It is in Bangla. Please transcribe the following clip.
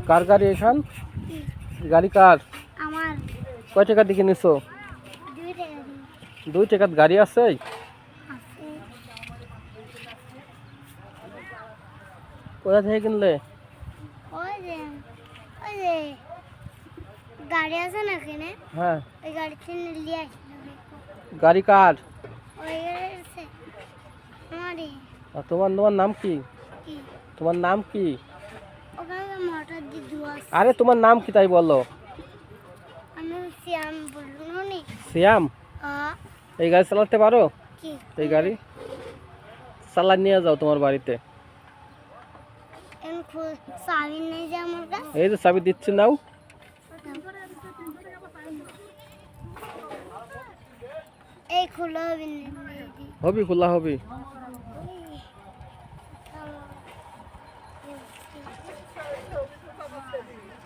কার গাড়ি এখান? গাড়ি কার? আমার কয় টাকা দিয়ে কিনেছো? 2 টাকা দিন 2 টাকার গাড়ি আছে? আছে। কোথা থেকে কিনলে? ওই যে ওই যে গাড়ি আছে না এখানে, হ্যাঁ। ওই গাড়িতে নিয়ে আসলো। গাড়ি কার? ওই গাড়ি আছে আমারই। আর তোমার তোমার নাম কি? কি তোমার নাম কি? ওখানে মোটর দিয়ে ধোয়া আছে। আরে তোমার নাম কি তাই বলো? আমি শ্যাম বলুন নি। শ্যাম? এই গাড়ি চালাতে পারো? কি এই গাড়ি চালা নিয়ে যাও তোমার বাড়িতে। এম চাবি নেই যে আমার কাছে। এই যে চাবি দিচ্ছি, নাও। এই খুলে হবে না। হবি, খোলা হবি। এই,